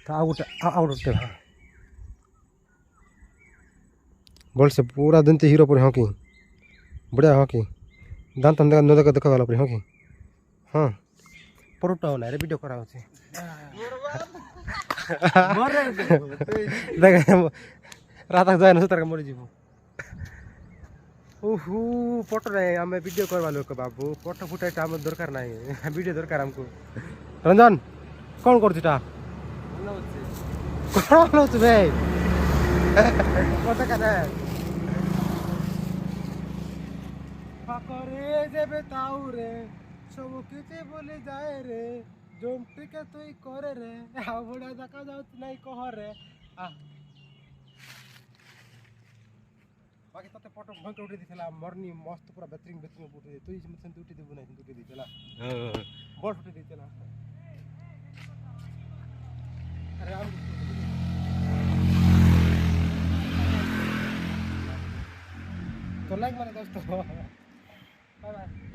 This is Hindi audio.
तो आउट उठे बोल से पूरा दिन तो हीरो पर हाँ कि बढ़िया हाँ कि दान तंदे न देखा देखा गला पर हाँ कि हाँ परोटा होना रे वीडियो करा होचे देख रात तक जाए न सुतर के मरि जीवो ओहू फोटो नहीं हमें वीडियो करवा लो बाबू फोटो फुटेज आम दरकार नहीं वीडियो दरकार हमको रंजन कौन करछुटा कौन होछ भाई कत काना पाकरे जेबे ताऊ रे सब किछि बोली जाए रे जोमटी के तुई करे रे आवड़ा देखा जाउत नहीं कह रे बाकी तते फोटो भंग उठी दिखला मरनी मस्त पूरा बेहतरीन उठी दे तुई मत उठी देबु नहीं उठी दिखला हां बोल उठी दिखला अरे राम तो लाइक मारे दोस्तों बाय बाय